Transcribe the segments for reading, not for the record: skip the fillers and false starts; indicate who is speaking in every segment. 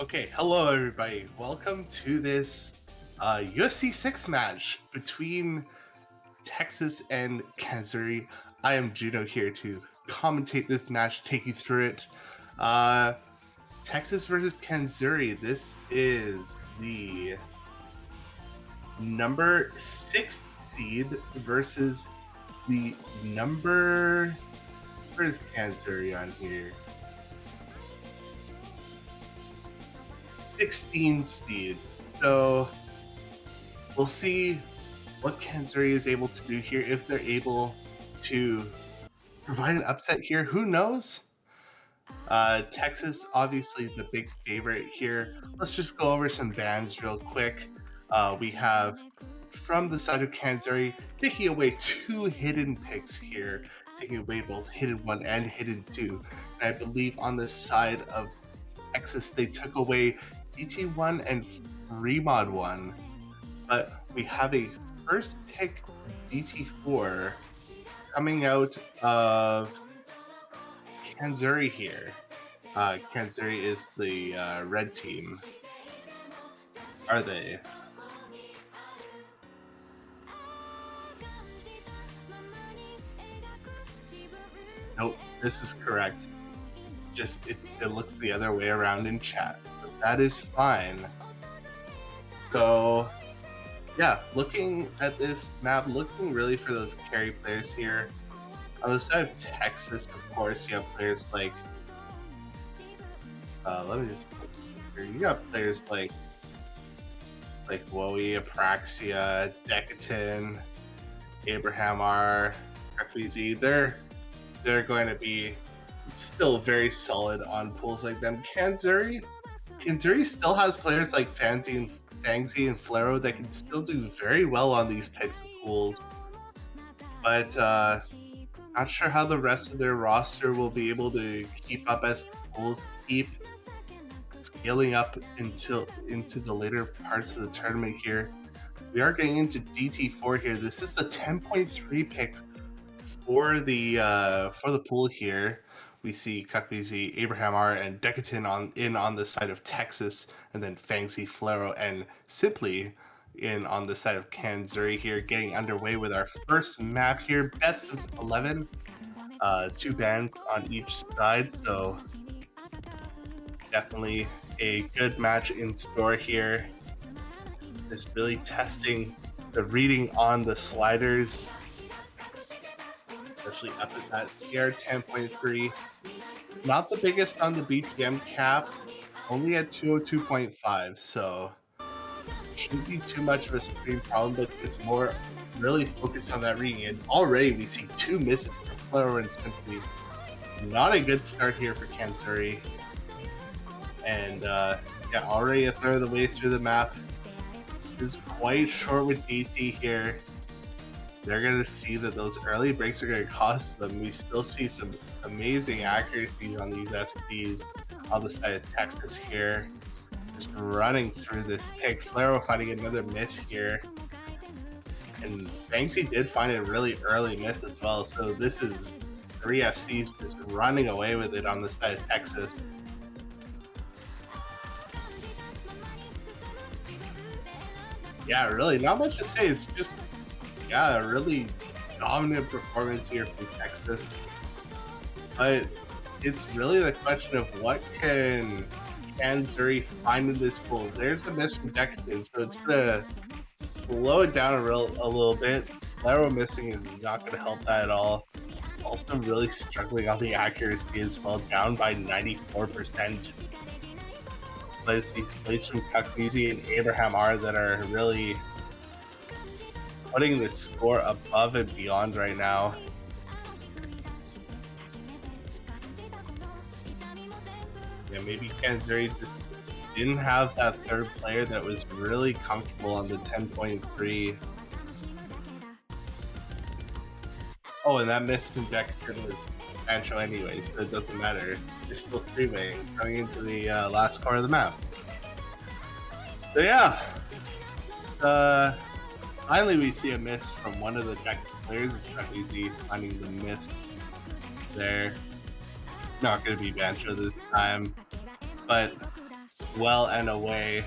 Speaker 1: Okay, hello everybody. Welcome to this USC 6 match between Texas and Kanssouri. I am Juno here to commentate this match, take you through it. Uh, Texas versus Kanssouri. This is the number 6 seed versus the number. Where's Kanssouri on here? 16 seed. So we'll see what Kanssouri is able to do here, if they're able to provide an upset here. Who knows? Texas, obviously the big favorite here. Let's just go over some bans real quick. We have from the side of Kanssouri taking away 2 hidden picks here, taking away both hidden 1 and hidden 2. And I believe on the side of Texas, they took away DT1 and Remod 1. But we have a first pick DT4 coming out of Kanssouri here. Kanssouri is the red team. Are they? Nope, this is correct. Just it looks the other way around in chat. But that is fine. So yeah, looking at this map, looking really for those carry players here. On the side of Texas, of course, you have players like let me just put here. You got players like Wowie, Apraxia, Decatin, Abraham R, Kakwizi. They're going to be still very solid on pools like them. Kanssouri still has players like Fangsy and Flaro that can still do very well on these types of pools. But not sure how the rest of their roster will be able to keep up as the pools keep scaling up into the later parts of the tournament here. We are getting into DT4 here. This is a 10.3 pick for the pool here. We see Kakwizi, Abraham R, and Decatin on the side of Texas, and then Fangsy, Flaro, and Simply on the side of Kanssouri here, getting underway with our first map here. Best of 11, 2 bans on each side, so definitely a good match in store here. Just really testing the reading on the sliders, especially up at that TR 10.3. Not the biggest on the BPM cap, only at 202.5, so shouldn't be too much of a screen problem, but it's more really focused on that reading. And already we see 2 misses for Flaro and Simply. Not a good start here for Kanssouri. And yeah, already a third of the way through the map. Is quite short with DT here. They're going to see that those early breaks are going to cost them. We still see some amazing accuracies on these FCs on the side of Texas here. Just running through this pick. Flaro finding another miss here. And Banksy did find a really early miss as well. So this is 3 FCs just running away with it on the side of Texas. Yeah, really, not much to say. It's just, yeah, a really dominant performance here from Texas. But it's really the question of what can Kanssouri find in this pool. There's a miss from Decatin, so it's going to slow it down a little bit. Flaro missing is not going to help that at all. Also really struggling on the accuracy as well, down by 94%. But it's these plays from Kakwizi and Abraham R that are really putting the score above and beyond right now. Yeah, maybe Kanssouri just didn't have that third player that was really comfortable on the 10.3. Oh, and that miss from Decatin was Pancho anyway, so it doesn't matter. They're still 3-waying coming into the last part of the map. So yeah, finally we see a miss from one of the Texas players. It's not easy finding the miss there. Not going to be Pancho this time, but well and away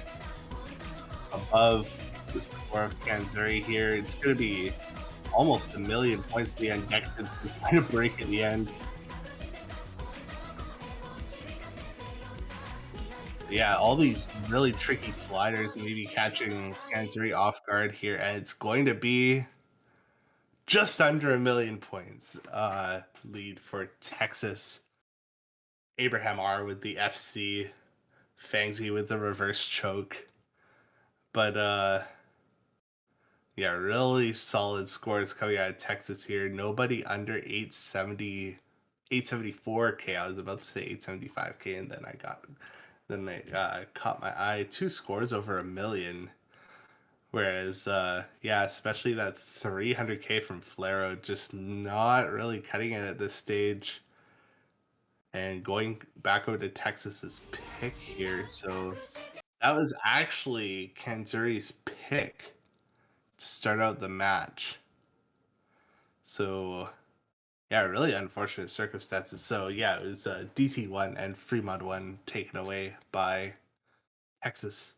Speaker 1: above the score of Kanssouri here. It's going to be almost a million points at the end. Decadence can find a break at the end. Yeah, all these really tricky sliders, maybe catching Kanssouri off guard here, and it's going to be just under a million points lead for Texas. Abraham R with the FC, Fangsy with the reverse choke. But yeah, really solid scores coming out of Texas here. Nobody under 870, 874K. I was about to say 875K, and then I caught my eye. Two scores over a million. Whereas, yeah, especially that 300K from Flaro, just not really cutting it at this stage. And going back over to Texas's pick here. So that was actually Kanssouri's pick to start out the match. So yeah, really unfortunate circumstances. So yeah, it was DT1 and Fremont 1 taken away by Texas.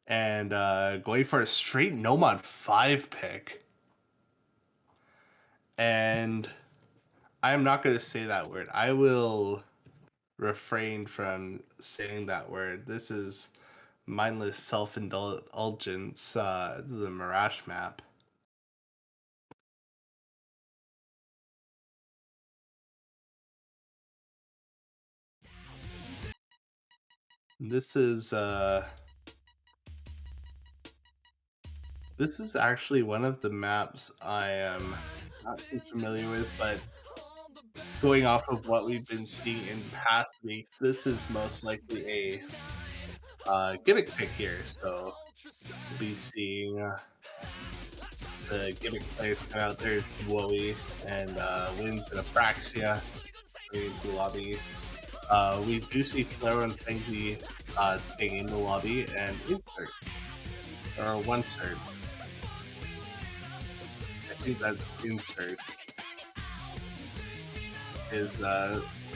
Speaker 1: And going for a straight Nomad 5 pick. And I'm not going to say that word. I will refrain from saying that word. This is mindless self-indulgence. This is a Mirage map. This is actually one of the maps I am not too familiar with, but going off of what we've been seeing in past weeks, this is most likely a gimmick pick here. So we'll be seeing the gimmick players come out. There's Wowie and Wins and Apraxia going into the lobby. We do see Flare and Fangsy staying in the lobby and insert or one cert. I think that's insert is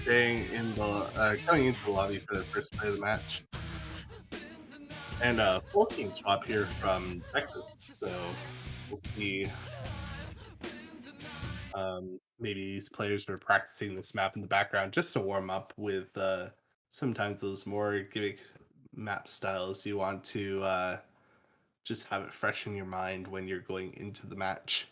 Speaker 1: staying in the coming into the lobby for the first play of the match. And a full team swap here from Texas, so we'll see. Maybe these players were practicing this map in the background just to warm up with sometimes those more gimmick map styles. You want to just have it fresh in your mind when you're going into the match.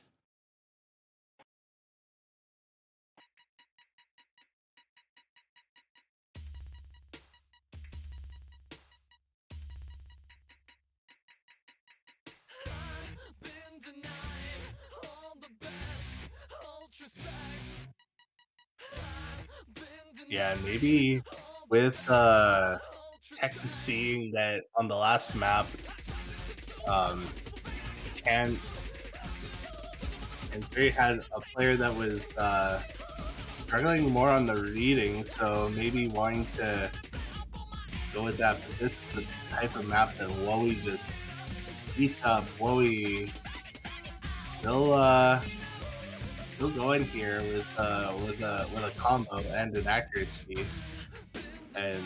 Speaker 1: Yeah, maybe with Texas seeing that on the last map, and they had a player that was struggling more on the reading, so maybe wanting to go with that. But this is the type of map that Wowie just beats up. Wowie, he'll go in here with a combo and an accuracy. And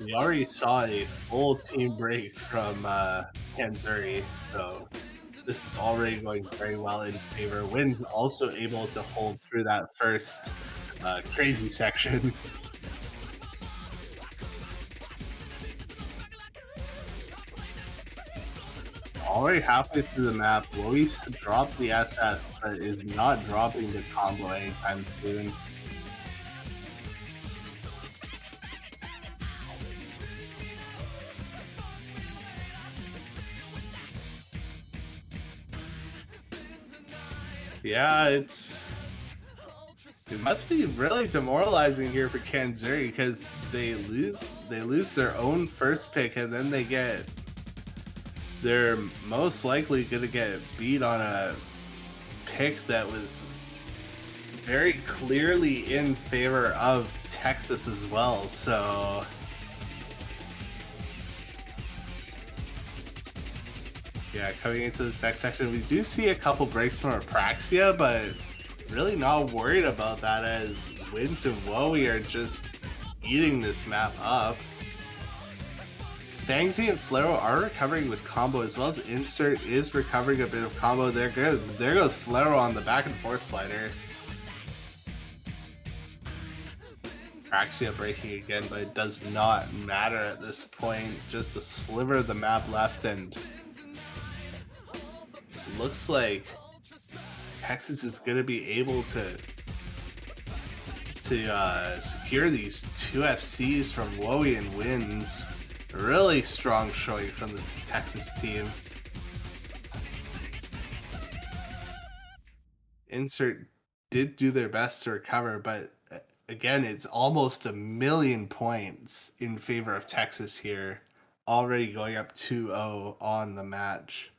Speaker 1: we already saw a full team break from Kanssouri, so this is already going very well in favor. Wynn's also able to hold through that first crazy section. Already halfway through the map, Lois dropped the SS, but is not dropping the combo anytime soon. Yeah, it must be really demoralizing here for Kanssouri because they lose their own first pick and then they're most likely gonna get beat on a pick that was very clearly in favor of Texas as well. So yeah, coming into this next section, we do see a couple breaks from Apraxia, but really not worried about that as Wins and Wowie are just eating this map up. Fangzy and Flaro are recovering with combo, as well as Insert is recovering a bit of combo. There goes Flaro on the back and forth slider. Praxia breaking again, but it does not matter at this point. Just a sliver of the map left, and looks like Texas is going to be able to secure these 2 FCs from Wowie and wins. Really strong showing from the Texas team. Insert did do their best to recover, but again, it's almost 1,000,000 points in favor of Texas here, already going up 2-0 on the match.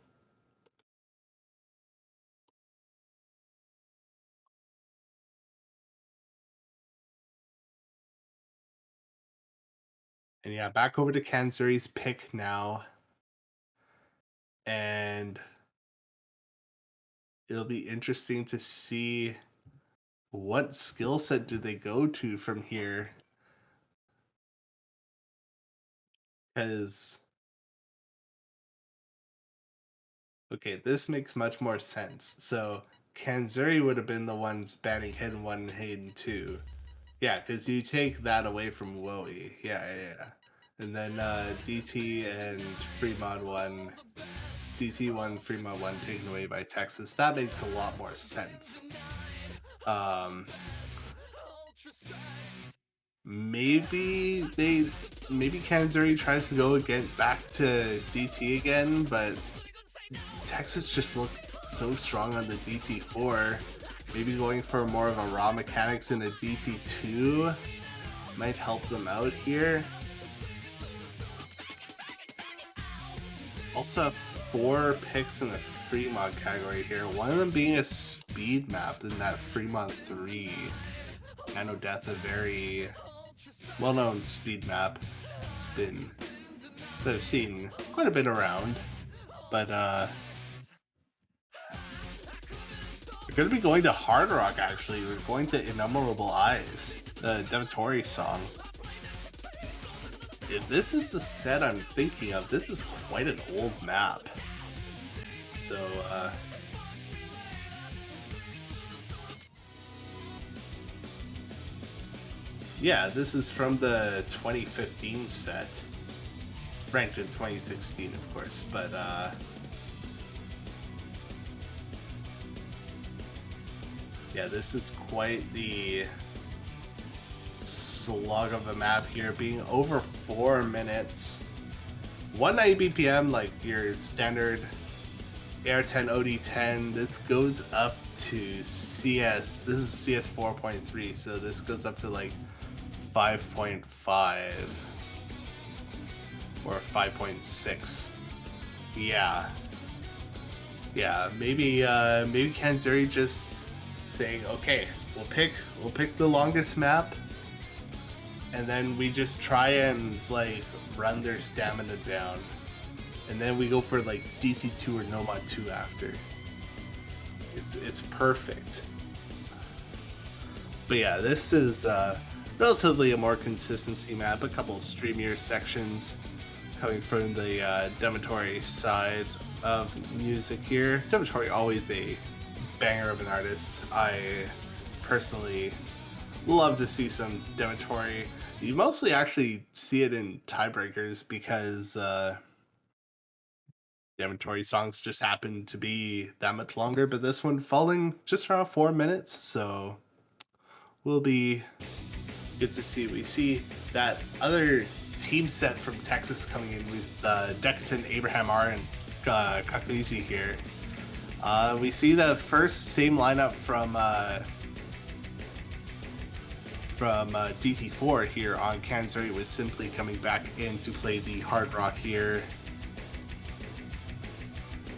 Speaker 1: And yeah, back over to Kanssouri's pick now. And it'll be interesting to see what skill set do they go to from here. Because, okay, this makes much more sense. So Kanssouri would have been the ones banning Hidden 1 and Hidden 2. Yeah, because you take that away from Wowie. Yeah. And then DT and Fremont 1. DT1, Fremont 1 taken away by Texas. That makes a lot more sense. Maybe Kanssouri tries to go again back to DT again, but Texas just looked so strong on the DT4. Maybe going for more of a raw mechanics in a DT2 might help them out here. Also have 4 picks in the Fremont category here. One of them being a speed map in that Fremont 3. Nano Death, a very well-known speed map. It's been that I've seen quite a bit around, but we're going to be going to Hard Rock. Actually, we're going to Innumerable Eyes, the Devatori song. If this is the set I'm thinking of, this is quite an old map. So, yeah, this is from the 2015 set. Ranked in 2016, of course, but, yeah, this is quite the slug of a map here, being over 4 minutes. 190 BPM, like your standard AR10 OD10. This goes up to CS. This is CS 4.3, so this goes up to like 5.5 or 5.6. Yeah, maybe Kanssouri just saying, okay, we'll pick the longest map, and then we just try and like run their stamina down, and then we go for like DT2 or Nomad 2 after. It's perfect. But yeah, this is relatively a more consistency map. A couple of streamier sections coming from the Devatori side of music here. Devatori always a banger of an artist. I personally love to see some Devatori. You mostly actually see it in tiebreakers because Devatori songs just happen to be that much longer, but this one falling just around 4 minutes, so will be good to see. We see that other team set from Texas coming in with Decadent, Abraham R, and Kakalizi here. We see the first same lineup from DT4 here on Kanssouri, with Simply coming back in to play the Hard Rock here.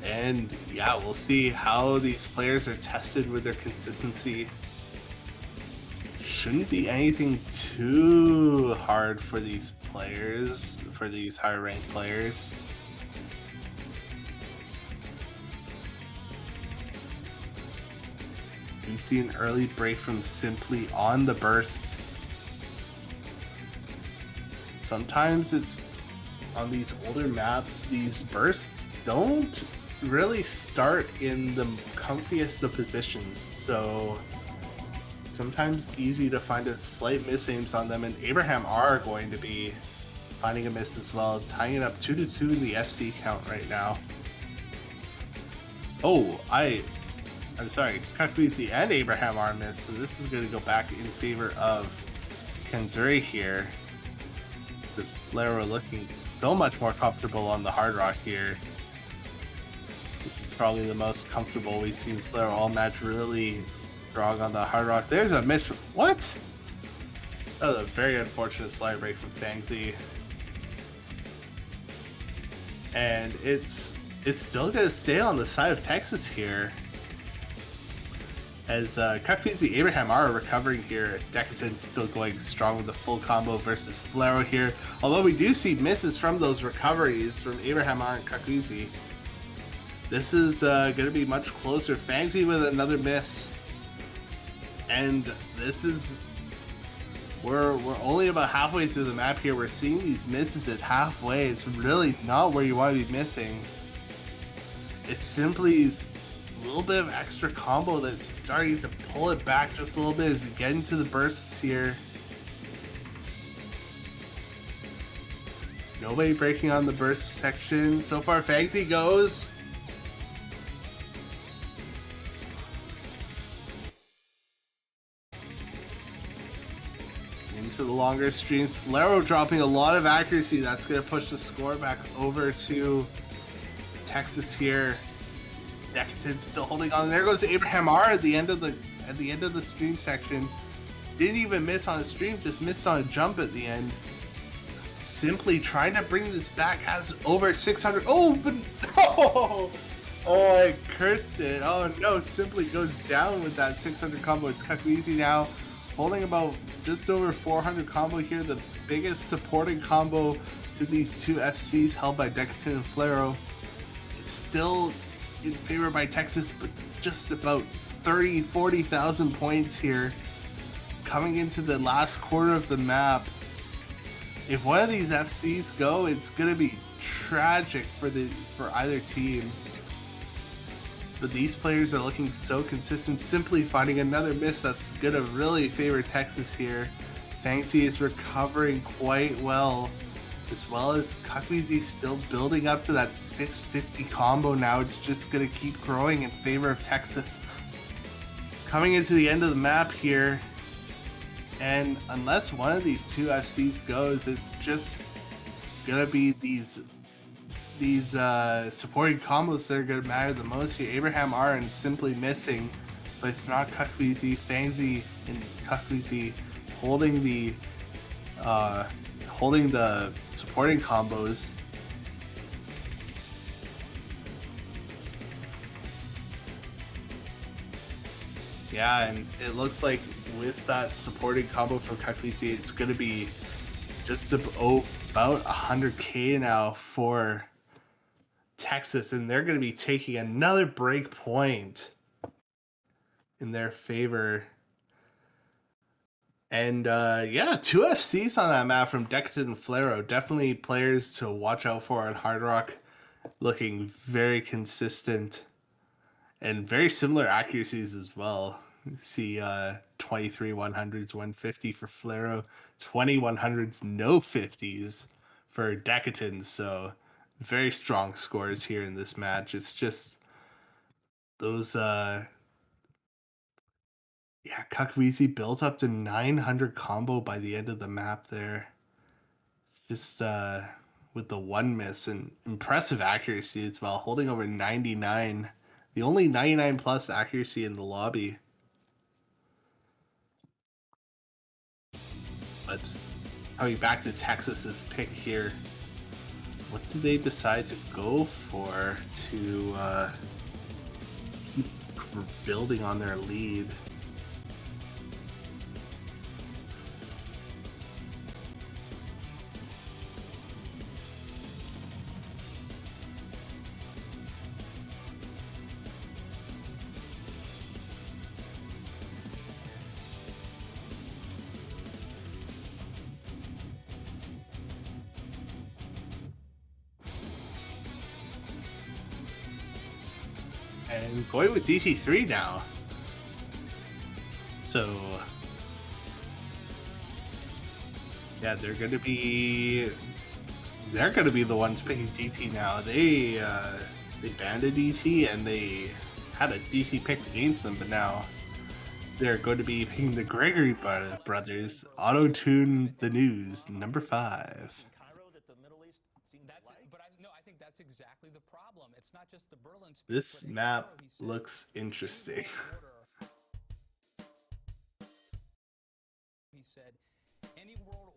Speaker 1: And yeah, we'll see how these players are tested with their consistency. Shouldn't be anything too hard for these players, for these higher ranked players. We've seen an early break from Simply on the burst. Sometimes it's on these older maps, these bursts don't really start in the comfiest of positions, so sometimes easy to find a slight miss aims on them, and Abraham are going to be finding a miss as well, tying it up 2-2 in the FC count right now. Oh, I'm sorry, Kakwizzi and Abraham are missed, so this is going to go back in favor of Kanssouri here. This Lero looking so much more comfortable on the hard rock here. This is probably the most comfortable we've seen Flare all match, really strong on the hard rock. There's a miss. What? That was a very unfortunate slide break from Fangzy. And it's still going to stay on the side of Texas here. As Kakwizzi Abraham are recovering here. Decadent still going strong with the full combo versus Flaro here. Although we do see misses from those recoveries from Abraham and Kakwizzi. This is going to be much closer. Fangzy with another miss. And this is... We're only about halfway through the map here. We're seeing these misses at halfway. It's really not where you want to be missing. It's simply a little bit of extra combo that's starting to pull it back just a little bit as we get into the bursts here. Nobody breaking on the burst section. So far, Fangzy goes. Into the longer streams. Flaro dropping a lot of accuracy. That's going to push the score back over to Texas here. Decadent still holding on. There goes Abraham R at the end of the stream section. Didn't even miss on a stream, just missed on a jump at the end. Simply trying to bring this back. Has over 600. Oh, but oh, I cursed it. Oh no, Simply goes down with that 600 combo. It's Kakwizzi now, holding about just over 400 combo here. The biggest supporting combo to these two FCs held by Decadent and Flaro. It's still in favor by Texas, but just about 40,000 points here coming into the last quarter of the map. If one of these FCs go, it's gonna be tragic for either team. But these players are looking so consistent. Simply finding another miss that's gonna really favor Texas here. Fangzy is recovering quite well as Kakwizzi still building up to that 650 combo now. It's just going to keep growing in favor of Texas. Coming into the end of the map here, and unless one of these two FCs goes, it's just going to be these supporting combos that are going to matter the most here. Abraham R and Simply missing, but it's not Kakwizzi. Fangzy and Kakwizzi holding the supporting combos. Yeah, and it looks like with that supporting combo from Kakwizzi, it's going to be just about 100k now for Texas, and they're going to be taking another break point in their favor. And yeah, two FCs on that map from Decadent and Flaro. Definitely players to watch out for on Hard Rock. Looking very consistent and very similar accuracies as well. You see 23 100s, 150 for Flaro, 20 100s, no 50s for Decadent. So very strong scores here in this match. It's just those yeah, Kakwizzi built up to 900 combo by the end of the map there. Just with the one miss and impressive accuracy as well, holding over 99. The only 99 plus accuracy in the lobby. But coming back to Texas's pick here, what do they decide to go for to keep building on their lead? and going with DT3 now. So yeah, they're gonna be the ones picking DT now. They banned a DT and they had a DT picked against them, but now they're going to be picking the Gregory brothers. Auto-tune the news, number 5. This map looks interesting.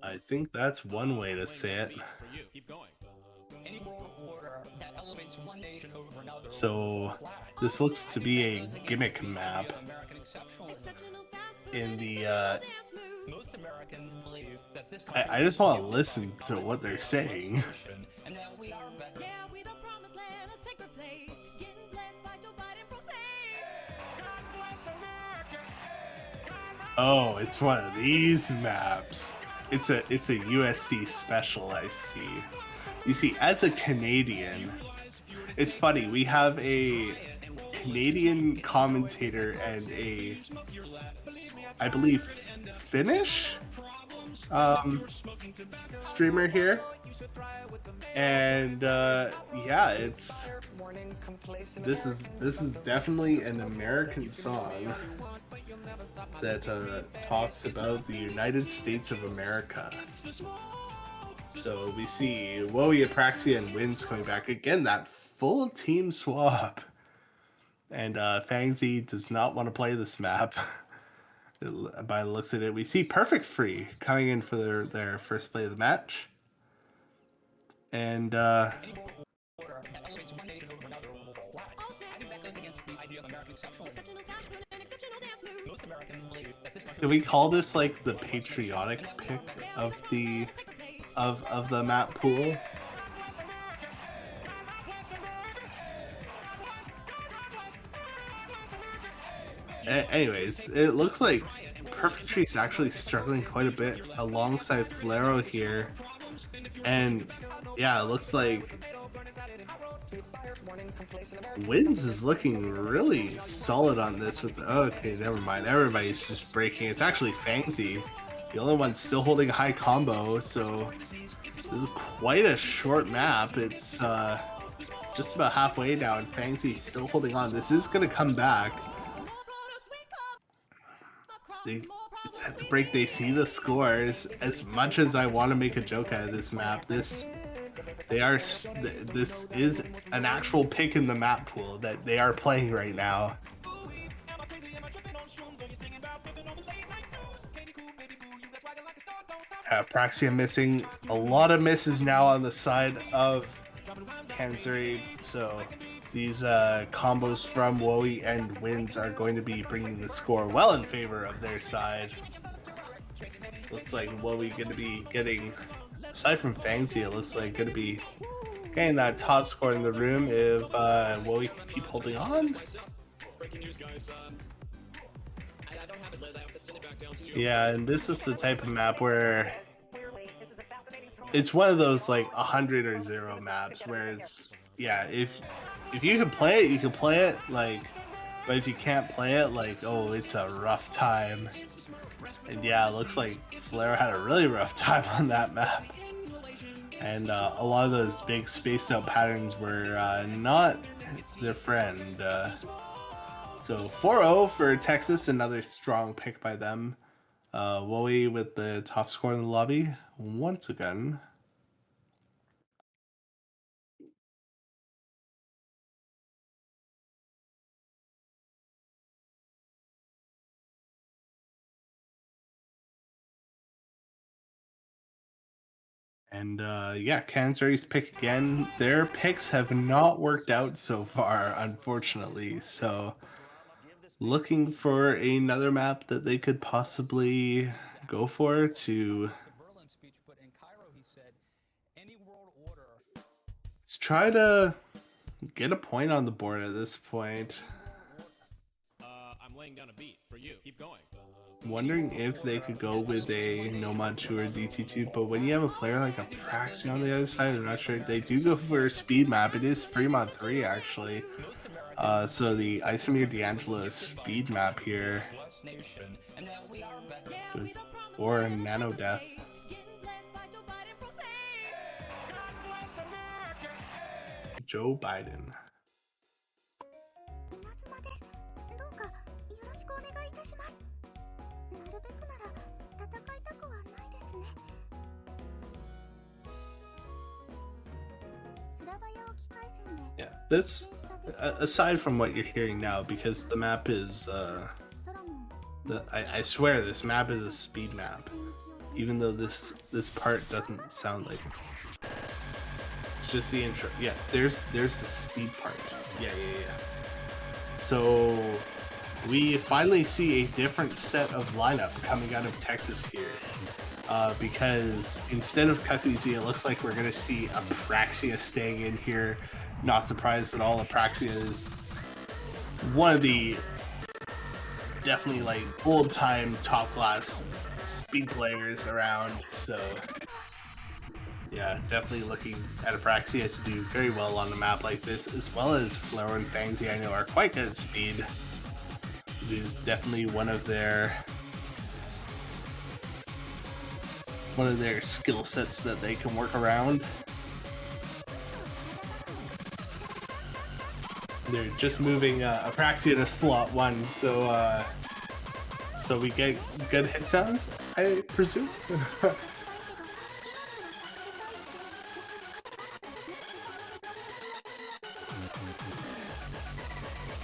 Speaker 1: I think that's one way to say it. So this looks to be a gimmick map in the I just want to listen to what they're saying. Oh, it's one of these maps. It's a USC special, I see. You see, as a Canadian, it's funny, we have a Canadian commentator and a, I believe, Finnish streamer here, and yeah, this is definitely an American song that talks about the United States of America. So we see Wowie, Apraxia, and Wins coming back again. That full team swap, and Fangzy does not want to play this map. By the looks of it, we see Perfect Free coming in for their first play of the match, and can we call this like the patriotic pick of the map pool? Anyways, it looks like Perfect Tree is actually struggling quite a bit alongside Flaro here, and yeah, it looks like Wins is looking really solid on this with okay, never mind, everybody's just breaking. It's actually Fangzy, the only one still holding a high combo, so this is quite a short map. It's just about halfway now and Fangzy still holding on. This is gonna come back. It's at the break, they see the scores. As much as I want to make a joke out of this map, this is an actual pick in the map pool that they are playing right now. Praxia missing. A lot of misses now on the side of Kanssouri, so these combos from Wowie and Wins are going to be bringing the score well in favor of their side. Looks like Wowie going to be getting, aside from Fangzy, it looks like going to be getting that top score in the room if Wowie can keep holding on. Yeah, and this is the type of map where it's one of those like 100 or 0 maps where it's, yeah, if you can play it, you can play it, like, but if you can't play it, like, oh, it's a rough time. And yeah, it looks like Flare had a really rough time on that map. And a lot of those big spaced out patterns were not their friend. So 4-0 for Texas, another strong pick by them. Wowie with the top score in the lobby once again. And yeah, Kanssouri's pick again. Their picks have not worked out so far, unfortunately. So looking for another map that they could possibly go for to let's try to get a point on the board at this point.
Speaker 2: I'm laying down a beat for you. Keep going.
Speaker 1: Wondering if they could go with a Nomad 2 or DT2, but when you have a player like a Praxi on the other side, I'm not sure. They do go for a speed map. It is Fremont 3 actually. So the Isomer D'Angelo speed map here with 4 nano death. Joe Biden.
Speaker 3: 稲妻です。どうかよろしくお願いいたします。なるべくなら戦いたくはないですね。スラバヤ沖海戦で
Speaker 1: Yeah, this aside from what you're hearing now, because the map is I swear this map is a speed map, even though this part doesn't sound like it. It's just the intro. Yeah, there's the speed part. Yeah. So we finally see a different set of lineup coming out of Texas here. Because instead of Kakuzi, it looks like we're going to see Apraxia staying in here. Not surprised at all. Apraxia is one of the definitely like old-time top-class speed players around. So yeah, definitely looking at Apraxia to do very well on a map like this, as well as Flare and Fangzi I know are quite good at speed. It is definitely one of their skill sets that they can work around. They're just moving Apraxia to slot 1, so we get good hit sounds, I presume.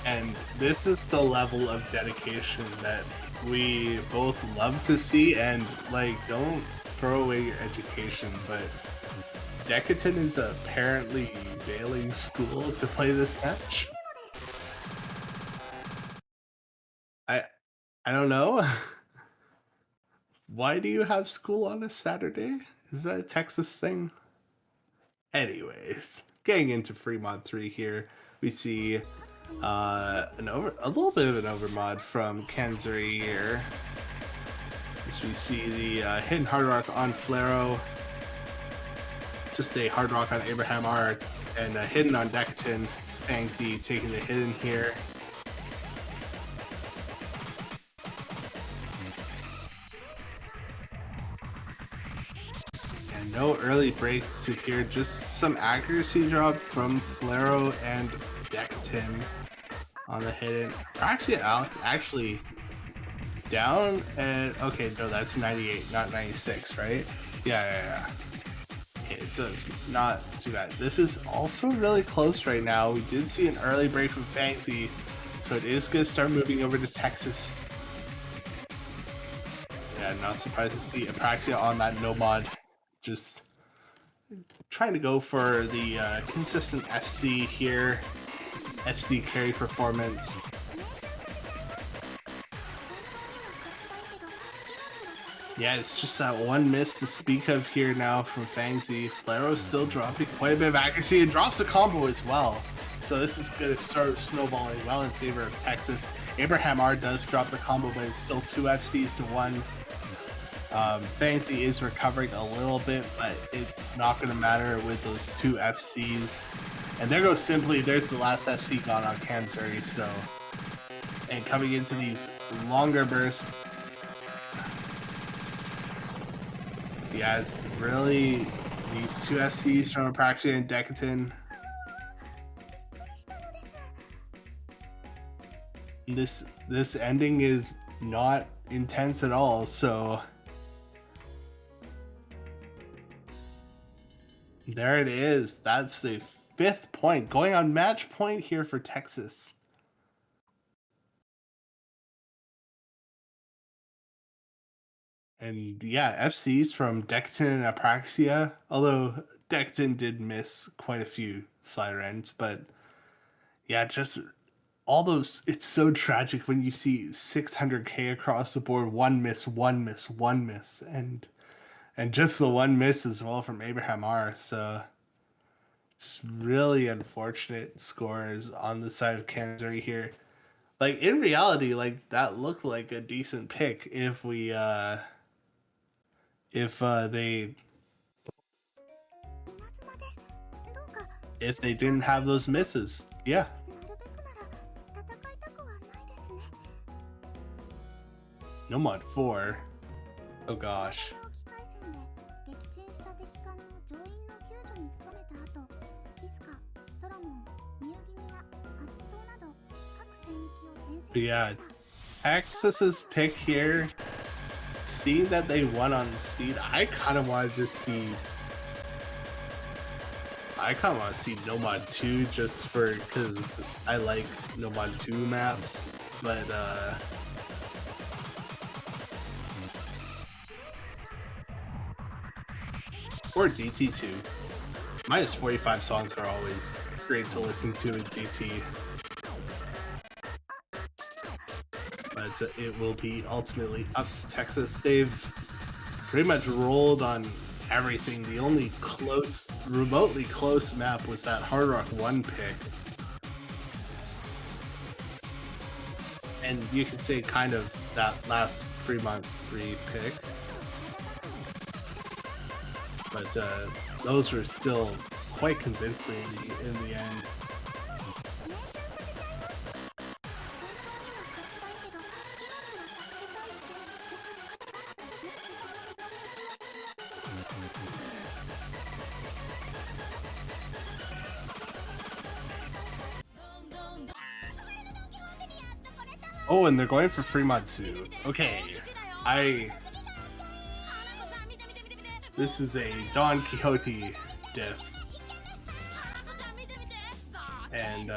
Speaker 1: And this is the level of dedication that we both love to see, and like, don't throw away your education, but Decatan is apparently failing school to play this match. I don't know. Why do you have school on a Saturday? Is that a Texas thing? Anyways, getting into Fremont 3 here, we see a little bit of an overmod from Kanssouri here. As we see the hidden hard rock on Flaro, just a hard rock on Abraham R, and a hidden on Decatan. Fangzi taking the hidden here. And no early breaks to here, just some accuracy drop from Flaro and Decatan on the hidden. Apraxia out actually down, and okay, no, that's 98, not 96, right? Yeah. Okay, so it's not too bad. This is also really close right now. We did see an early break from Fangzi, so it is going to start moving over to Texas. Yeah, not surprised to see Apraxia on that no mod. Just trying to go for the consistent FC here. FC carry performance. Yeah, it's just that one miss to speak of here now from Fangzi. Flaro's still dropping quite a bit of accuracy and drops a combo as well. So this is going to start snowballing well in favor of Texas. Abraham R does drop the combo, but it's still 2 FCs to 1. Fangzi is recovering a little bit, but it's not going to matter with those 2 FCs. And there goes Simply. There's the last FC gone on Kanssouri. So, and coming into these longer bursts, yeah, it's really these 2 FCs from Apraxia and Decatan. This ending is not intense at all, so there it is. That's the 5th point, going on match point here for Texas. And yeah, FCs from Decatan and Apraxia, although Decatan did miss quite a few slider ends, but yeah, just all those, it's so tragic when you see 600k across the board, one miss, and just the one miss as well from Abraham R. So it's really unfortunate scores on the side of Kanssouri here. Like, in reality, like, that looked like a decent pick if we if they didn't have those misses. Yeah. No mod 4. Oh gosh.
Speaker 3: 機械戦で撃沈した敵艦の乗員の救助に努めた後、キスカ、ソロモン、ニューギニア、アッツ島など各戦域を転
Speaker 1: But
Speaker 3: 戦し
Speaker 1: yeah,
Speaker 3: ました。
Speaker 1: Texas's pick here, seeing that they won on speed, I kind of want to just see. I kind of want to see No Mod 2 just for because I like No Mod 2 maps, but or DT2. Minus 45 songs are always great to listen to in DT. But it will be ultimately up to Texas. They've pretty much rolled on everything. The only remotely close map was that Hard Rock 1 pick. And you could say kind of that last Fremont 3 pick. But those were still quite convincing in the end. Oh, and they're going for Fremont 2. Okay, this is a Don Quixote diff. And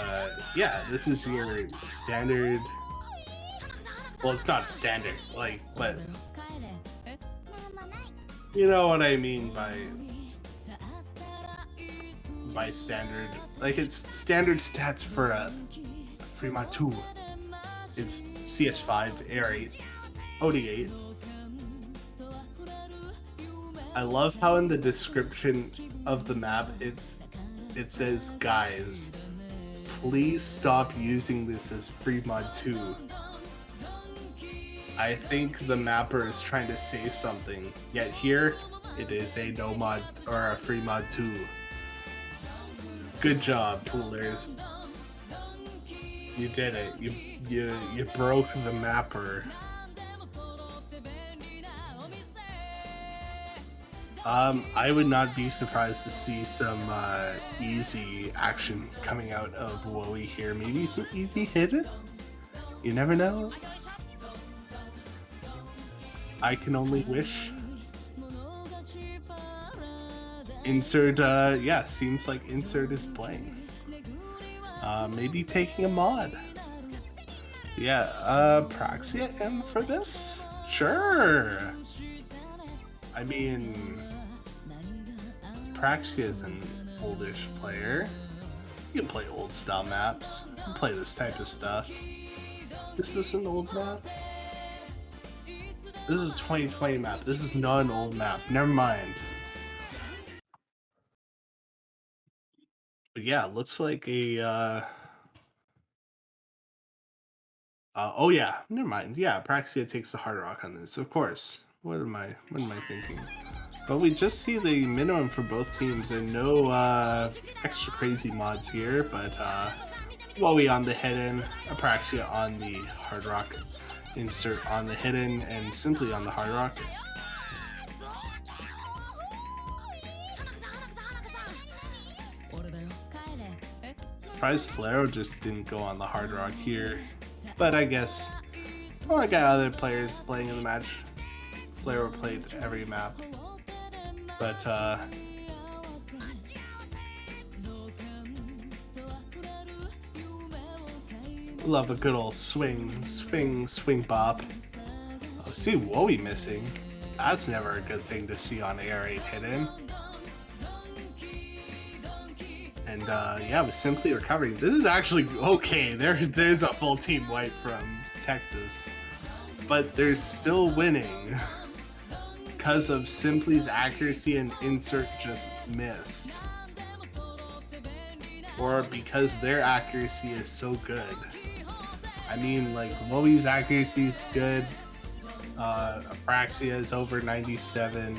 Speaker 1: yeah, this is your standard. Well, it's not standard, like, but you know what I mean by standard. Like, it's standard stats for a Fremont 2. It's CS5, AR8, OD8. I love how in the description of the map it says, guys, please stop using this as Fremont 2. I think the mapper is trying to say something, yet here it is a no mod or a Fremont 2. Good job, poolers. You did it. You broke the mapper. I would not be surprised to see some easy action coming out of Wowie here. Maybe some easy hidden? You never know. I can only wish. Insert, yeah, seems like Insert is playing. Maybe taking a mod. Yeah, Praxia in for this? Sure! I mean, Praxia is an oldish player. You can play old style maps. You can play this type of stuff. Is this an old map? This is a 2020 map. This is not an old map. Never mind. But yeah, it looks like a oh yeah, never mind. Yeah, Praxia takes the hard rock on this, of course. What am I thinking? But we just see the minimum for both teams and no extra crazy mods here, but Wowie on the hidden, Apraxia on the hard rock, Insert on the hidden, and Simply on the hard rock. Surprised Flaro just didn't go on the hard rock here, but I guess I got other players playing in the match. Flaro played every map, but love a good old swing bop. Oh, see Wowie missing. That's never a good thing to see on AR8 hidden. And yeah, with Simply recovering, this is actually okay. There's a full team wipe from Texas, but they're still winning because of Simply's accuracy and Insert just missed, or because their accuracy is so good. I mean, like, Wowie's accuracy is good, Apraxia is over 97,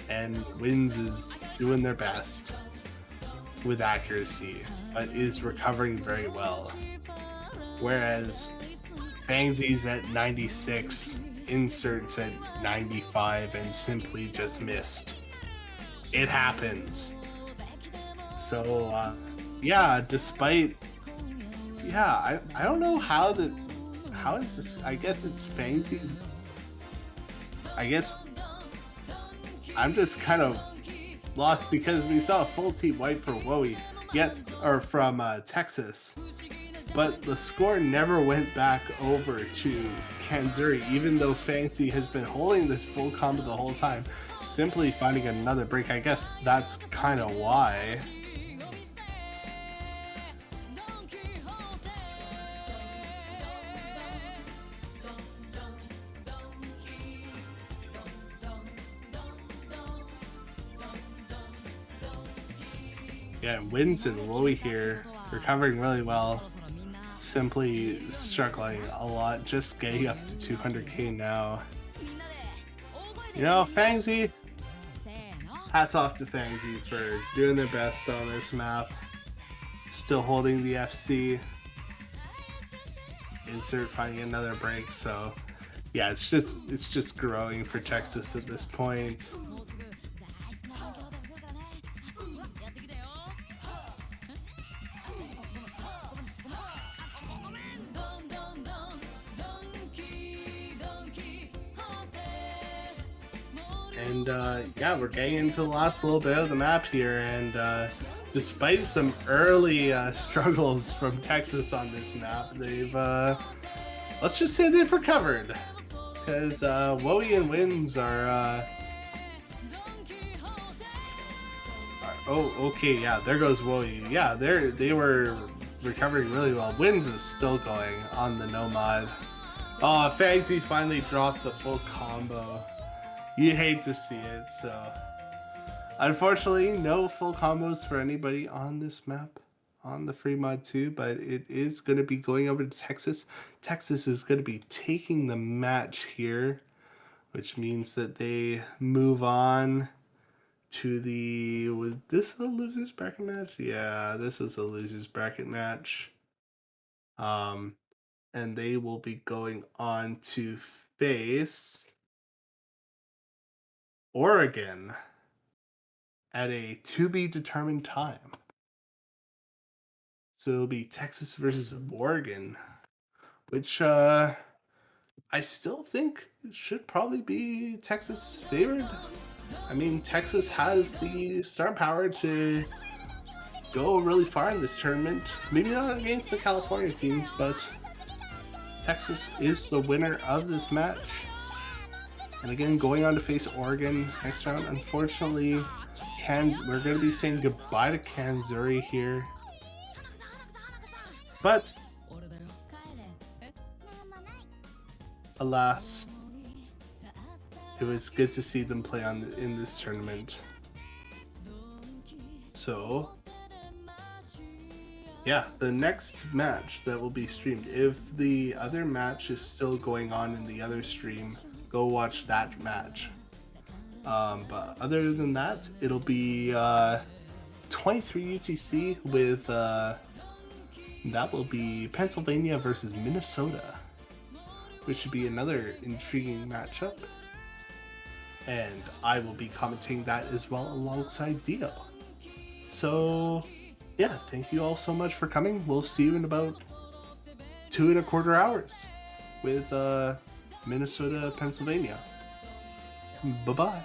Speaker 1: and Wins is doing their best with accuracy, but is recovering very well. Whereas Bangsy's at 96 inserts at 95 and simply just missed. It happens. So, yeah, despite... Yeah, I don't know how is this... I guess it's Fangsy's... I guess I'm just kind of lost because we saw a full team wipe for Wowie, from Texas, but the score never went back over to Kanssouri, even though Kanssouri has been holding this full combo the whole time, simply finding another break. I guess that's kind of why. Yeah, Wins and Wowie here, recovering really well, simply struggling a lot, just getting up to 200k now. You know, Kanssouri, hats off to Kanssouri for doing their best on this map, still holding the FC, insert finding another break, so yeah, it's just growing for Texas at this point. And yeah, we're getting into the last little bit of the map here, and despite some early struggles from Texas on this map, they've let's just say they've recovered, because Wowie and Wins are oh, okay, yeah, there goes Wowie. Yeah, they were recovering really well. Wins is still going on the no mod. Oh, Kanssouri finally dropped the full combo. You hate to see it, so unfortunately no full combos for anybody on this map on the free mod 2, but it is going to be going over to Texas. Texas is going to be taking the match here, which means that they move on to the... Was this a losers bracket match? Yeah, this is a losers bracket match. And they will be going on to face Oregon at a to be determined time. So it'll be Texas versus Oregon, which I still think should probably be Texas favored. I mean, Texas has the star power to go really far in this tournament. Maybe not against the California teams, but Texas is the winner of this match. And again, going on to face Oregon next round. Unfortunately, we're going to be saying goodbye to Kanssouri here. But alas, it was good to see them play in this tournament. So yeah, the next match that will be streamed, if the other match is still going on in the other stream, go watch that match. But other than that, it'll be 23 UTC with that will be Pennsylvania versus Minnesota, which should be another intriguing matchup. And I will be commenting that as well alongside Dio. So yeah, thank you all so much for coming. We'll see you in about 2.25 hours with Minnesota, Pennsylvania. Bye-bye.